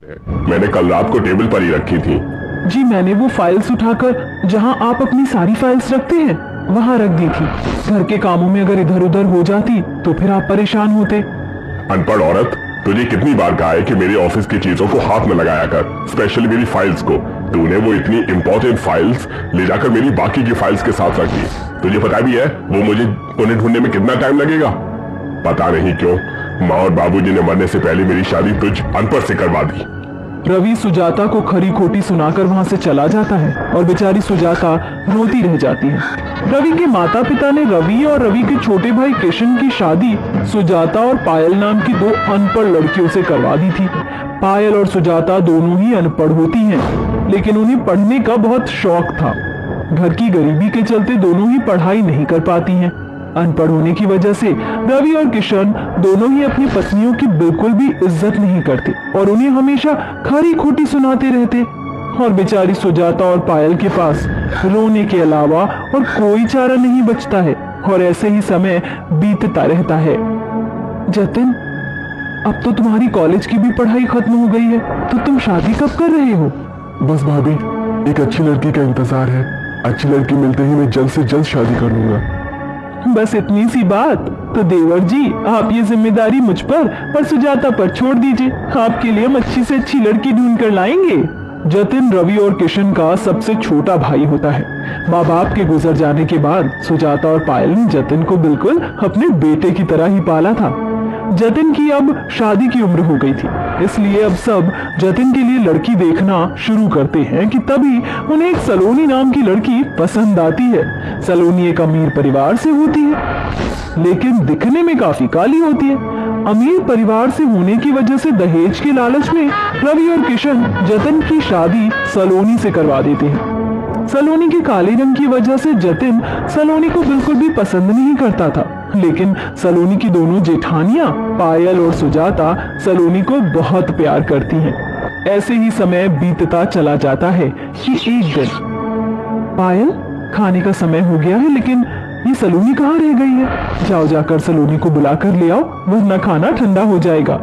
मैंने कल रात को टेबल पर ही रखी थी। जी मैंने वो फाइल्स उठाकर जहां आप अपनी सारी फाइल्स रखते हैं वहां रख दी थी। घर के कामों में अगर इधर उधर हो जाती तो फिर आप परेशान होते। अनपढ़ औरत, तुझे कितनी बार कहा है कि मेरे ऑफिस की चीजों को हाथ में लगाया कर, स्पेशली मेरी फाइल्स को। तूने वो इतनी इंपॉर्टेंट फाइल्स ले जाकर मेरी बाकी की फाइल्स के साथ रख दी। तुझे पता भी है वो मुझे उन्हें ढूंढने में कितना टाइम लगेगा? पता नहीं क्यों माँ और बाबूजी ने मरने से पहले मेरी शादी तुझ अनपढ़ से करवा दी। रवि सुजाता को खरी खोटी सुनाकर वहां से चला जाता है और बेचारी सुजाता रोती रह जाती है। रवि के माता पिता ने रवि और रवि के छोटे भाई किशन की शादी सुजाता और पायल नाम की दो अनपढ़ लड़कियों से करवा दी थी। पायल और सुजाता दोनों ही अनपढ़ होती हैं, लेकिन उन्हें पढ़ने का बहुत शौक था। घर की गरीबी के चलते दोनों ही पढ़ाई नहीं कर पाती हैं। अनपढ़ होने की वजह से रवि और किशन दोनों ही अपनी पत्नियों की बिल्कुल भी इज्जत नहीं करते और उन्हें हमेशा खरी खोटी सुनाते रहते। और बेचारी सुजाता और पायल के पास रोने के अलावा और कोई चारा नहीं बचता है और ऐसे ही समय बीतता रहता है। जतिन, अब तो तुम्हारी कॉलेज की भी पढ़ाई खत्म हो गई है, तो तुम शादी कब कर रहे हो? बस भाभी, एक अच्छी लड़की का इंतजार है। अच्छी लड़की मिलते ही मैं जल्द से जल्द शादी कर लूंगा। बस इतनी सी बात? तो देवर जी, आप ये जिम्मेदारी मुझ पर और सुजाता पर छोड़ दीजिए। आपके लिए हम अच्छी से अच्छी लड़की ढूंढ कर लाएंगे। जतिन रवि और किशन का सबसे छोटा भाई होता है। माँ बाप के गुजर जाने के बाद सुजाता और पायल ने जतिन को बिल्कुल अपने बेटे की तरह ही पाला था। जतिन की अब शादी की उम्र हो गई थी, इसलिए अब सब जतिन के लिए लड़की देखना शुरू करते हैं कि तभी उन्हें एक सलोनी नाम की लड़की पसंद आती है। सलोनी एक अमीर परिवार से होती है, लेकिन दिखने में काफी काली होती है। अमीर परिवार से होने की वजह से दहेज के लालच में रवि और किशन जतिन की शादी सलोनी से करवा देते हैं। सलोनी के काले रंग की वजह से जतिन सलोनी को बिल्कुल भी पसंद नहीं करता था, लेकिन सलोनी की दोनों जेठानियां पायल और सुजाता सलोनी को बहुत प्यार करती हैं। ऐसे ही समय बीतता चला जाता है कि एक दिन, पायल, खाने का समय हो गया है, लेकिन ये सलोनी कहाँ रह गई है? जाओ जाकर सलोनी को बुलाकर ले आओ, वरना खाना ठंडा हो जाएगा।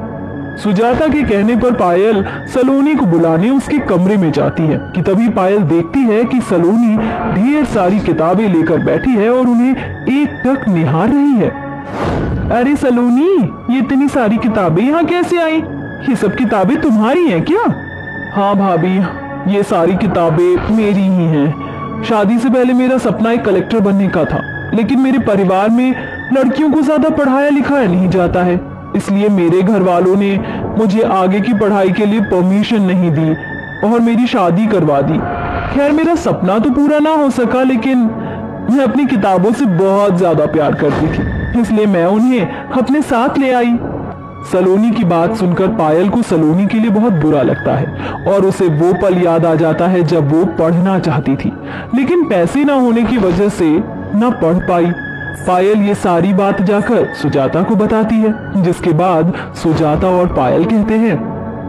सुजाता के कहने पर पायल सलोनी को बुलाने उसके कमरे में जाती है कि तभी पायल देखती है कि सलोनी ढेर सारी किताबें लेकर बैठी है और उन्हें एक टक निहार रही है। अरे सलोनी, ये इतनी सारी किताबें यहाँ कैसे आई? ये सब किताबें तुम्हारी हैं क्या? हाँ भाभी, ये सारी किताबें मेरी ही हैं। शादी से पहले मेरा सपना एक कलेक्टर बनने का था, लेकिन मेरे परिवार में लड़कियों को ज्यादा पढ़ाया लिखाया नहीं जाता है, इसलिए मेरे घर वालों ने मुझे आगे की पढ़ाई के लिए परमिशन नहीं दी और मेरी शादी करवा दी। खैर, मेरा सपना तो पूरा ना हो सका, लेकिन मैं अपनी किताबों से बहुत ज्यादा प्यार करती थी, इसलिए मैं उन्हें अपने साथ ले आई। सलोनी की बात सुनकर पायल को सलोनी के लिए बहुत बुरा लगता है और उसे वो पल याद आ जाता है जब वो पढ़ना चाहती थी, लेकिन पैसे ना होने की वजह से ना पढ़ पाई। पायल ये सारी बात जाकर सुजाता को बताती है, जिसके बाद सुजाता और पायल कहते हैं,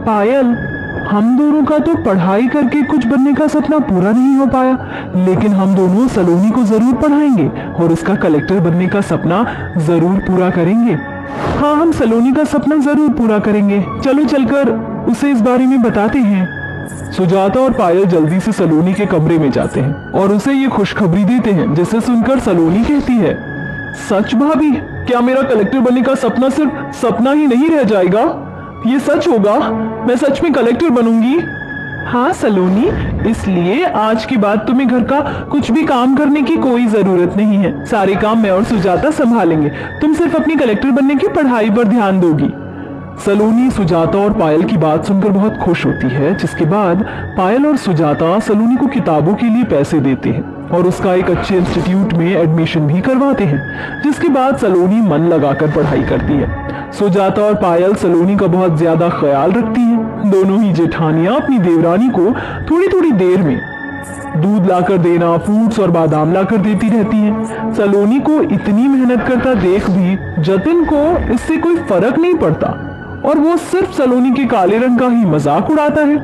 पायल, हम दोनों का तो पढ़ाई करके कुछ बनने का सपना पूरा नहीं हो पाया, लेकिन हम दोनों सलोनी को जरूर पढ़ाएंगे और उसका कलेक्टर बनने का सपना जरूर पूरा करेंगे। हाँ, हम सलोनी का सपना जरूर पूरा करेंगे। चलो चलकर उसे इस बारे में बताते हैं। सुजाता और पायल जल्दी से सलोनी के कमरे में जाते हैं और उसे ये खुशखबरी देते हैं, जिसे सुनकर सलोनी कहती है, सच भाभी, क्या मेरा कलेक्टर बनने का सपना सिर्फ सपना ही नहीं रह जाएगा? ये सच होगा? मैं सच में कलेक्टर बनूंगी? हाँ सलोनी, इसलिए आज के बाद तुम्हें घर का कुछ भी काम करने की कोई जरूरत नहीं है। सारे काम मैं और सुजाता संभालेंगे। तुम सिर्फ अपनी कलेक्टर बनने की पढ़ाई पर ध्यान दोगी। सलोनी सुजाता और पायल की बात सुनकर बहुत खुश होती है, जिसके बाद पायल और सुजाता सलोनी को किताबों के लिए पैसे देते हैं और उसका एक अच्छे इंस्टीट्यूट में एडमिशन भी करवाते हैं, जिसके बाद सलोनी मन लगाकर पढ़ाई करती है। सुजाता और पायल सलोनी का बहुत ज्यादा ख्याल रखती हैं। दोनों ही जेठानियां अपनी देवरानी को थोड़ी थोड़ी देर में दूध लाकर देना, फ्रूट्स और बादाम लाकर देती रहती हैं। सलोनी को इतनी मेहनत करता देख भी जतिन को इससे कोई फर्क नहीं पड़ता और वो सिर्फ सलोनी के काले रंग का ही मजाक उड़ाता है।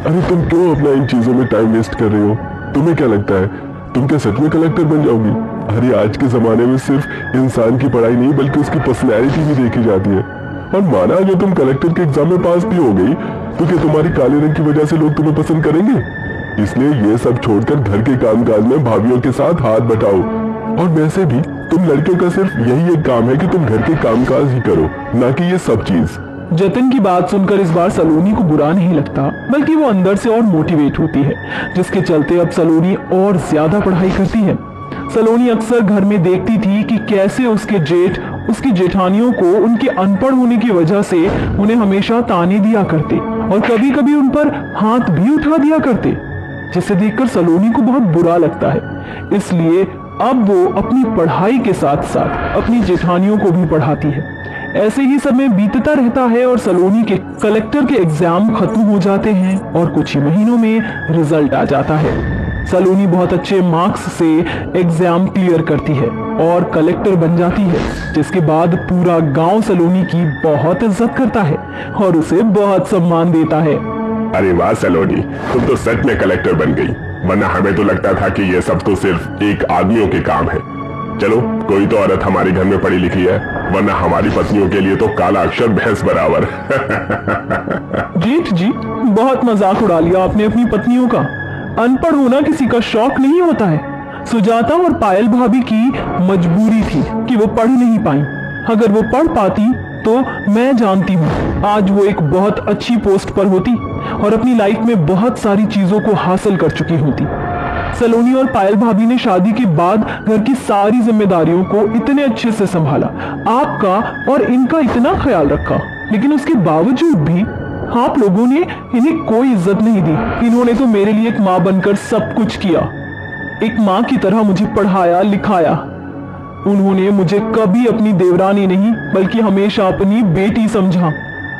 अरे तुम क्यों अपना इन चीजों में टाइम वेस्ट कर रही हो? तुम्हें क्या लगता है, तुम क्या सच में कलेक्टर बन जाओगी? अरे आज के जमाने में सिर्फ इंसान की पढ़ाई नहीं बल्कि उसकी पर्सनैलिटी भी देखी जाती है। और माना अगर तुम कलेक्टर के एग्जाम में पास भी हो गई तो क्या तुम्हारी काले रंग की वजह से लोग तुम्हें पसंद करेंगे? इसलिए ये सब छोड़कर घर के कामकाज में भाभीियों के साथ हाथ बटाओ। और वैसे भी तुम लड़कियों का सिर्फ यही एक काम है कि तुम घर के कामकाज ही करो, ना कि ये सब चीज। जतिन की बात सुनकर इस बार सलोनी को बुरा नहीं लगता, बल्कि वो अंदर से और मोटिवेट होती है, जिसके चलते अब सलोनी और ज्यादा पढ़ाई करती है। सलोनी अक्सर घर में देखती थी कि कैसे उसके जेठ उसकी जेठानियों को उनके अनपढ़ होने की वजह से उन्हें हमेशा ताने दिया करते और कभी कभी उन पर हाथ भी उठा दिया करते, जिसे देखकर सलोनी को बहुत बुरा लगता है। इसलिए अब वो अपनी पढ़ाई के साथ साथ अपनी जेठानियों को भी पढ़ाती है। ऐसे ही समय बीतता रहता है और सलोनी के कलेक्टर के एग्जाम खत्म हो जाते हैं और कुछ ही महीनों में रिजल्ट आ जाता है। सलोनी बहुत अच्छे मार्क्स से एग्जाम क्लियर करती है और कलेक्टर बन जाती है, जिसके बाद पूरा गांव सलोनी की बहुत इज्जत करता है और उसे बहुत सम्मान देता है। अरे वाह सलोनी, तुम तो सच में कलेक्टर बन गई, वरना हमें तो लगता था कि ये सब तो सिर्फ एक आदमियों के काम है। चलो, कोई तो औरत हमारे घर में पढ़ी लिखी है, वरना हमारी पत्नियों के लिए तो काला अक्षर भैंस बराबर। जेठ जी, बहुत मजाक उड़ा लिया आपने अपनी पत्नियों का। अनपढ़ होना किसी का शौक नहीं होता है। सुजाता और पायल भाभी की मजबूरी थी कि वो पढ़ नहीं पाई। अगर वो पढ़ पाती तो मैं जानती हूँ आज वो एक बहुत अच्छी पोस्ट पर होती और अपनी लाइफ में बहुत सारी चीजों को हासिल कर चुकी होती। सलोनी और पायल भाभी ने शादी के बाद घर की सारी जिम्मेदारियों को इतने अच्छे से संभाला, आपका और इनका इतना ख्याल रखा, लेकिन उसके बावजूद भी आप लोगों ने इन्हें कोई इज्जत नहीं दी। इन्होंने तो मेरे लिए एक माँ बनकर सब कुछ किया, एक माँ की तरह मुझे पढ़ाया लिखाया। उन्होंने मुझे कभी अपनी देवरानी नहीं बल्कि हमेशा अपनी बेटी समझा।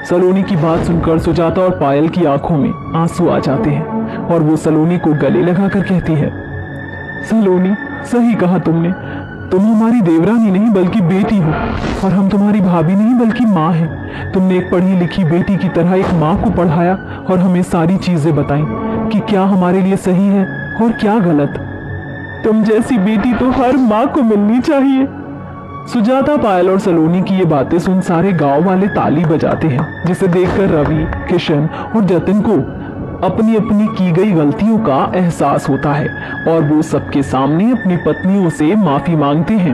सलोनी की बात सुनकर सुजाता और पायल की आंखों में आंसू आ जाते हैं और वो सलोनी को गले लगाकर कहती है, सलोनी, सही कहा तुमने, तुम हमारी देवरानी नहीं बल्कि बेटी हो और हम तुम्हारी भाभी नहीं बल्कि माँ हैं। तुमने एक पढ़ी लिखी बेटी की तरह एक माँ को पढ़ाया और हमें सारी चीजें बताई कि क्या हमारे लिए सही है और क्या गलत। तुम जैसी बेटी तो हर माँ को मिलनी चाहिए। सुजाता, पायल और सलोनी की ये बातें सुन सारे गांव वाले ताली बजाते हैं, जिसे देखकर रवि, किशन और जतिन को अपनी अपनी की गई गलतियों का एहसास होता है और वो सबके सामने अपनी पत्नियों से माफी मांगते हैं।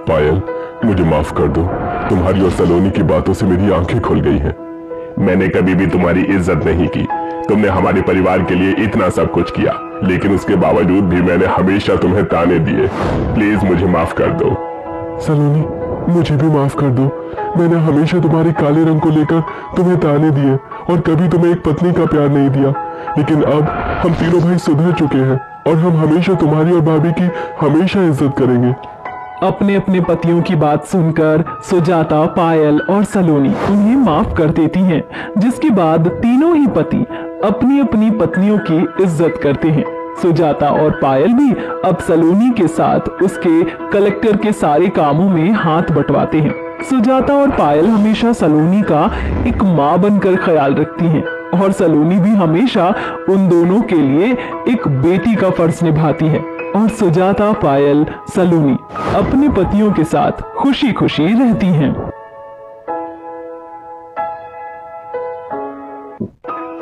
पायल, मुझे माफ कर दो, तुम्हारी और सलोनी की बातों से मेरी आंखें खुल गई हैं। मैंने कभी भी तुम्हारी इज्जत नहीं की। तुमने हमारे परिवार के लिए इतना सब कुछ किया, लेकिन उसके बावजूद भी मैंने हमेशा तुम्हें ताने दिए। प्लीज मुझे माफ कर दो। सलोनी, मुझे भी माफ कर दो। मैंने हमेशा तुम्हारे काले रंग को लेकर तुम्हें ताने दिए और कभी तुम्हें एक पत्नी का प्यार नहीं दिया, लेकिन अब हम तीनों भाई सुधर चुके हैं और हम हमेशा तुम्हारी और भाभी की हमेशा इज्जत करेंगे। अपने अपने पतियों की बात सुनकर सुजाता, पायल और सलोनी उन्हें माफ कर देती हैं, जिसके बाद तीनों ही पति अपनी अपनी पत्नियों की इज्जत करते हैं। सुजाता और पायल भी अब सलोनी के साथ उसके कलेक्टर के सारे कामों में हाथ बंटवाते हैं। सुजाता और पायल हमेशा सलोनी का एक माँ बनकर ख्याल रखती हैं और सलोनी भी हमेशा उन दोनों के लिए एक बेटी का फर्ज निभाती है। और सुजाता, पायल, सलोनी अपने पतियों के साथ खुशी खुशी रहती हैं।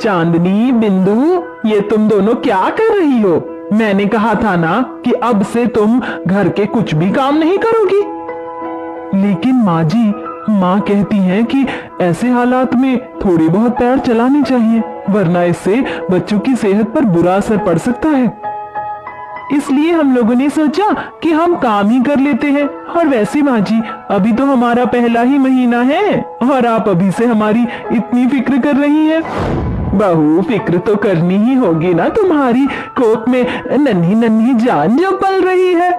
चांदनी, बिंदु, ये तुम दोनों क्या कर रही हो? मैंने कहा था ना कि अब से तुम घर के कुछ भी काम नहीं करोगी। लेकिन माँ जी, माँ कहती हैं कि ऐसे हालात में थोड़ी बहुत पैर चलाने चाहिए, वरना इससे बच्चों की सेहत पर बुरा असर पड़ सकता है। इसलिए हम लोगों ने सोचा कि हम काम ही कर लेते हैं। और वैसे माँ जी, अभी तो हमारा पहला ही महीना है और आप अभी से हमारी इतनी फिक्र कर रही हैं। बहू, फिक्र तो करनी ही होगी ना, तुम्हारी कोख में नन्ही नन्ही जान जो पल रही है।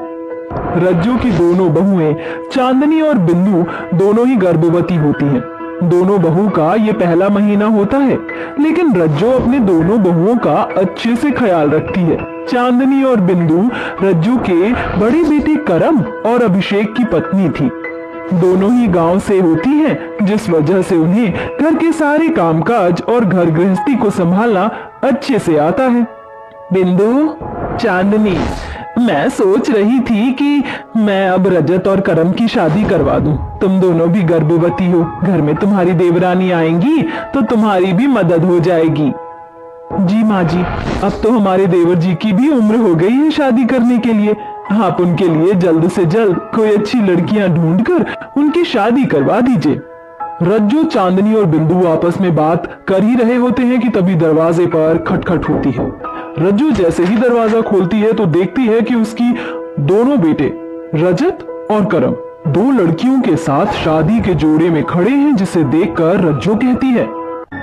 रज्जू की दोनों बहुएं चांदनी और बिंदु दोनों ही गर्भवती होती हैं। दोनों बहू का ये पहला महीना होता है, लेकिन रज्जू अपने दोनों बहुओं का अच्छे से ख्याल रखती है। चांदनी और बिंदु रज्जू के बड़ी बेटी करम और अभिषेक की पत्नी थी। दोनों ही गांव से होती हैं, जिस वजह से उन्हें घर के सारे कामकाज और घर गृहस्थी को संभालना अच्छे से आता है। बिंदु, चांदनी, मैं सोच रही थी कि मैं अब रजत और करम की शादी करवा दूं। तुम दोनों भी गर्भवती हो, घर में तुम्हारी देवरानी आएंगी तो तुम्हारी भी मदद हो जाएगी। जी माँ जी, अब तो हमारे देवर जी की भी उम्र हो गई है शादी करने के लिए। आप उनके लिए जल्द से जल्द कोई अच्छी लड़कियां ढूंढकर उनकी शादी करवा दीजिए। रज्जू, चांदनी और बिंदु आपस में बात कर ही रहे होते हैं कि तभी दरवाजे पर खटखट होती है। रज्जू जैसे ही दरवाजा खोलती है तो देखती है कि उसकी दोनों बेटे रजत और करम दो लड़कियों के साथ शादी के जोड़े में खड़े हैं, जिसे देखकर रज्जू कहती है,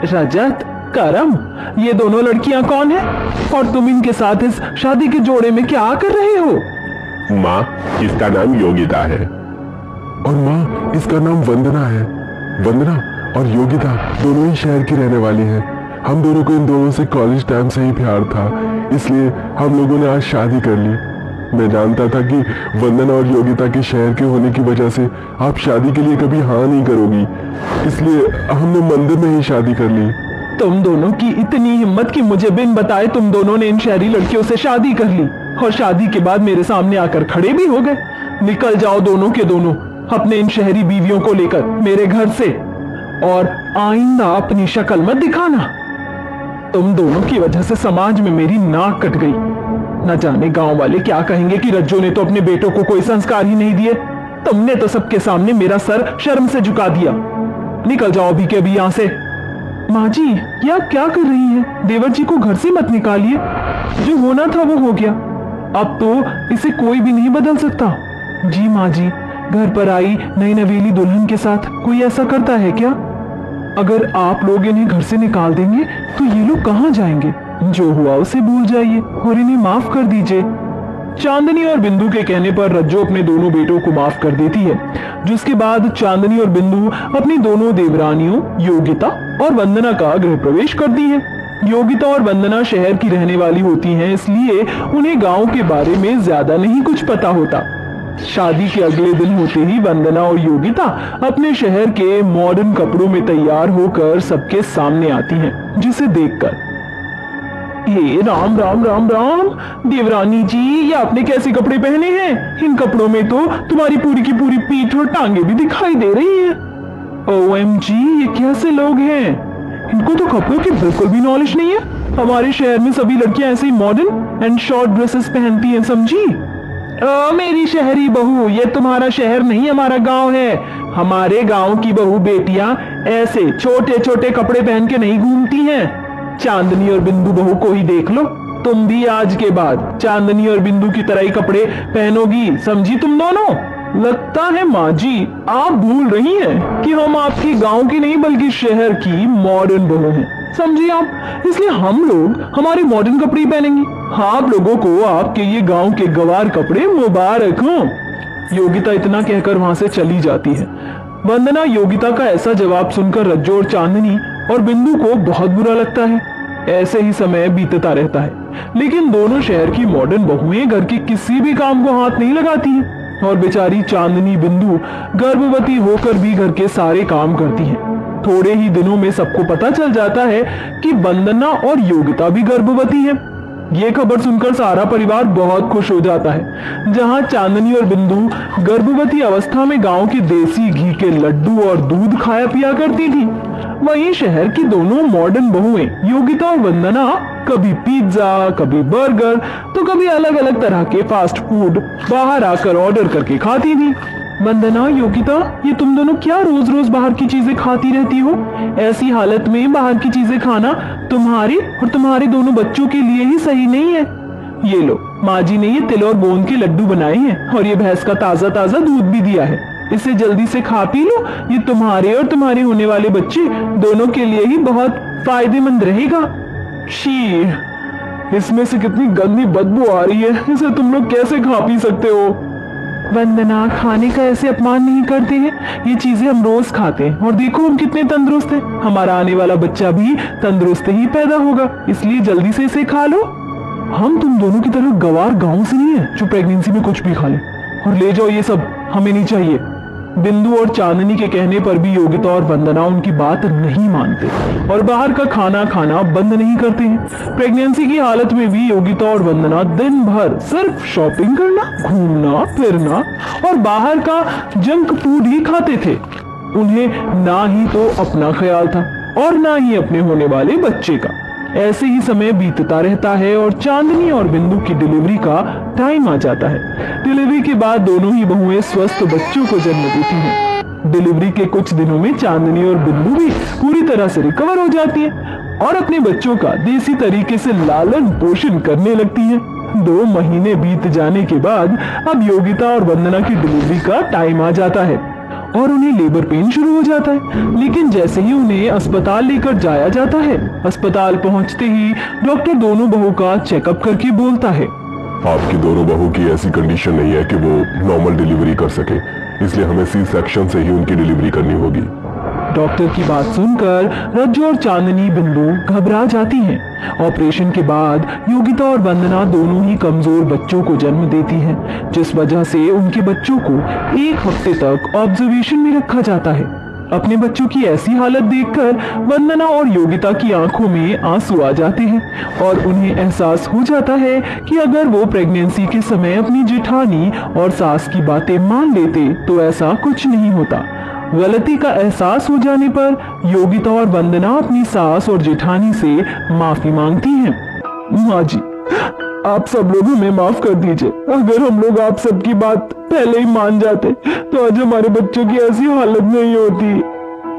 रजत, करम, ये दोनों लड़कियां कौन है और तुम इनके साथ इस शादी के जोड़े में क्या कर रहे हो? माँ, इसका नाम योगिता है। और माँ, इसका नाम वंदना है। वंदना और योगिता दोनों ही शहर की रहने वाली हैं। हम दोनों को इन दोनों से कॉलेज टाइम से ही प्यार था, इसलिए हम लोगों ने आज शादी कर ली। मैं जानता था कि वंदना और योगिता के शहर के होने की वजह से आप शादी के लिए कभी हाँ नहीं करोगी, इसलिए हमने मंदिर में ही शादी कर ली। तुम दोनों की इतनी हिम्मत कि मुझे बिन बताए तुम दोनों ने इन शहरी लड़कियों से शादी कर ली और शादी के बाद मेरे सामने आकर खड़े भी हो गए। निकल जाओ दोनों के दोनों अपने इन शहरी बीवियों को लेकर मेरे घर से, और आइंदा अपनी शक्ल मत दिखाना। तुम दोनों की वजह से समाज में मेरी नाक कट गई। न जाने गांव वाले क्या कहेंगे कि रज्जू ने तो अपने बेटों को कोई संस्कार ही नहीं दिए। तुमने तो सबके सामने मेरा सर शर्म से झुका दिया। निकल जाओ अभी के अभी यहां से। माँ जी, ये आप क्या कर रही हैं? देवर जी को घर से मत निकालिए। जो होना था वो हो गया, अब तो इसे कोई भी नहीं बदल सकता। जी माँ जी, घर पर आई नई नवेली दुल्हन के साथ कोई ऐसा करता है क्या? अगर आप लोग इन्हें घर से निकाल देंगे तो ये लोग कहाँ जाएंगे? जो हुआ उसे भूल जाइए और इन्हें माफ कर दीजिए। चांदनी और बिंदु के कहने पर रज्जू अपने दोनों बेटों को माफ कर देती है, जिसके बाद चांदनी और बिंदु अपनी दोनों देवरानियों योगिता और वंदना का गृह प्रवेश करती है। योगिता और वंदना शहर की रहने वाली होती हैं, इसलिए उन्हें गांव के बारे में ज्यादा नहीं कुछ पता होता। शादी के अगले दिन होते ही वंदना और योगिता अपने शहर के मॉडर्न कपड़ों में तैयार होकर सबके सामने आती हैं, जिसे देखकर, हे राम राम राम राम, देवरानी जी, ये आपने कैसे कपड़े पहने हैं? इन कपड़ों में तो तुम्हारी पूरी की पूरी पीठ और टांगे भी दिखाई दे रही हैं। OMG, ये कैसे लोग हैं? इनको तो कपड़ों की बिल्कुल भी नॉलेज नहीं है। हमारे शहर में सभी लड़कियां ऐसे ही मॉडर्न एंड शॉर्ट ड्रेसेस पहनती हैं, समझी? मेरी शहरी बहू, ये तुम्हारा शहर नहीं हमारा गांव है। हमारे गांव की बहू बेटियां ऐसे छोटे छोटे कपड़े पहन के नहीं घूमती हैं। चांदनी और बिंदु बहू को ही देख लो, तुम भी आज के बाद चांदनी और बिंदु की तरह ही कपड़े पहनोगी, समझी तुम दोनों? लगता है माँ जी आप भूल रही हैं कि हम आपकी गांव की नहीं बल्कि शहर की मॉडर्न बहू हैं, समझी आप? इसलिए हम लोग हमारे मॉडर्न कपड़े पहनेंगे। आप लोगों को आपके ये गांव के गवार कपड़े मुबारक हों। योगिता इतना कहकर वहां से चली जाती है। वंदना योगिता का ऐसा जवाब सुनकर रज्जू और चांदनी और बिंदु को बहुत बुरा लगता है। ऐसे ही समय बीतता रहता है, लेकिन दोनों शहर की मॉडर्न बहुएं घर के किसी भी काम को हाथ नहीं लगाती हैं, और बेचारी चांदनी बिंदु गर्भवती होकर भी घर के सारे काम करती हैं। थोड़े ही दिनों में सबको पता चल जाता है कि वंदना और योगिता भी गर्भवती है। ये खबर सुनकर सारा परिवार बहुत खुश हो जाता है। जहां चांदनी और बिंदु गर्भवती अवस्था में गांव के देसी घी के लड्डू और दूध खाया पिया करती थी, वहीं शहर की दोनों मॉडर्न बहुएं योगिता और वंदना कभी पिज्जा, कभी बर्गर, तो कभी अलग अलग तरह के फास्ट फूड बाहर आकर ऑर्डर करके खाती थी। वंदना, योगिता, ये तुम दोनों क्या रोज रोज बाहर की चीजें खाती रहती हो? ऐसी हालत में बाहर की चीजें खाना तुम्हारी और तुम्हारे दोनों बच्चों के लिए ही सही नहीं है। ये लो, माँ जी ने ये तिल और गोंद के लड्डू बनाए हैं और ये भैंस का ताजा ताजा दूध भी दिया है। इसे जल्दी से खा पी लो, ये तुम्हारे और तुम्हारे होने वाले बच्चे दोनों के लिए ही बहुत फायदेमंद रहेगा। शी, इसमें से कितनी गंदी बदबू आ रही है, इसे तुम लोग कैसे खा पी सकते हो? वंदना, खाने का ऐसे अपमान नहीं करते हैं, ये चीजें हम रोज खाते हैं और देखो हम कितने तंदुरुस्त हैं। हमारा आने वाला बच्चा भी तंदुरुस्त ही पैदा होगा, इसलिए जल्दी से इसे खा लो। हम तुम दोनों की तरह गवार गांव से नहीं है जो प्रेगनेंसी में कुछ भी खा ले। और ले जाओ ये सब, हमें नहीं चाहिए। बिंदु और चांदनी के कहने पर भी योगिता और वंदना उनकी बात नहीं मानते और बाहर का खाना खाना बंद नहीं करते हैं। प्रेगनेंसी की हालत में भी योगिता और वंदना दिन भर सिर्फ शॉपिंग करना, घूमना फिरना और बाहर का जंक फूड ही खाते थे। उन्हें ना ही तो अपना ख्याल था और ना ही अपने होने वाले बच्चे का। ऐसे ही समय बीतता रहता है और चांदनी और बिंदु की डिलीवरी का टाइम आ जाता है। डिलीवरी के बाद दोनों ही बहुएं स्वस्थ बच्चों को जन्म देती हैं। डिलीवरी के कुछ दिनों में चांदनी और बिंदु भी पूरी तरह से रिकवर हो जाती हैं और अपने बच्चों का देसी तरीके से लालन पोषण करने लगती हैं। 2 महीने बीत जाने के बाद अब योगिता और वंदना की डिलीवरी का टाइम आ जाता है और उन्हें लेबर पेन शुरू हो जाता है। लेकिन जैसे ही उन्हें अस्पताल लेकर जाया जाता है, अस्पताल पहुंचते ही डॉक्टर दोनों बहू का चेकअप करके बोलता है, आपकी दोनों बहू की ऐसी कंडीशन नहीं है कि वो नॉर्मल डिलीवरी कर सके, इसलिए हमें सी सेक्शन से ही उनकी डिलीवरी करनी होगी। डॉक्टर की बात सुनकर रज्जू और चांदनी बिंदु घबरा जाती हैं। ऑपरेशन के बाद योगिता और वंदना दोनों ही कमजोर बच्चों को जन्म देती हैं, जिस वजह से उनके बच्चों को 1 हफ्ते तक ऑब्जर्वेशन में रखा जाता है। अपने बच्चों की ऐसी हालत देखकर वंदना और योगिता की आंखों में आंसू आ जाते हैं और उन्हें एहसास हो जाता है कि अगर वो प्रेगनेंसी के समय अपनी जेठानी और सास की बातें मान लेते तो ऐसा कुछ नहीं होता। गलती का एहसास हो जाने पर योगिता और वंदना अपनी सास और जेठानी से माफी मांगती हैं। माँ जी, आप सब लोग हमें माफ कर दीजिए। अगर हम लोग आप सबकी बात पहले ही मान जाते तो आज हमारे बच्चों की ऐसी हालत नहीं होती।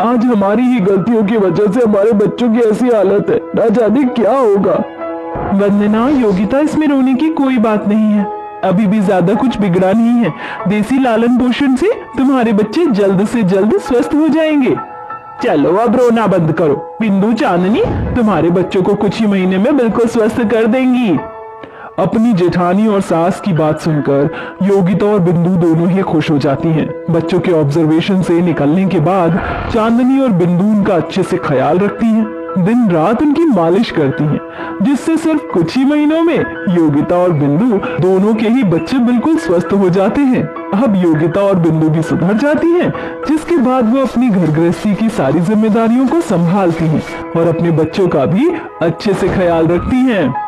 आज हमारी ही गलतियों की वजह से हमारे बच्चों की ऐसी हालत है, ना जाने क्या होगा। वंदना, योगिता, इसमें रोने की कोई बात नहीं है। अभी भी ज्यादा कुछ बिगड़ा नहीं है। देसी लालन पोषण से तुम्हारे बच्चे जल्द से जल्द स्वस्थ हो जाएंगे। चलो अब रोना बंद करो। बिंदु, चांदनी तुम्हारे बच्चों को कुछ ही महीने में बिल्कुल स्वस्थ कर देंगी। अपनी जेठानी और सास की बात सुनकर योगिता और बिंदु दोनों ही खुश हो जाती हैं। बच्चों के ऑब्जर्वेशन से निकलने के बाद चांदनी और बिंदु उनका अच्छे से ख्याल रखती हैं, दिन रात उनकी मालिश करती हैं, जिससे सिर्फ कुछ ही महीनों में योगिता और बिंदु दोनों के ही बच्चे बिल्कुल स्वस्थ हो जाते हैं। अब योगिता और बिंदु भी सुधर जाती हैं, जिसके बाद वो अपनी घर गृहस्थी की सारी जिम्मेदारियों को संभालती हैं और अपने बच्चों का भी अच्छे से ख्याल रखती हैं।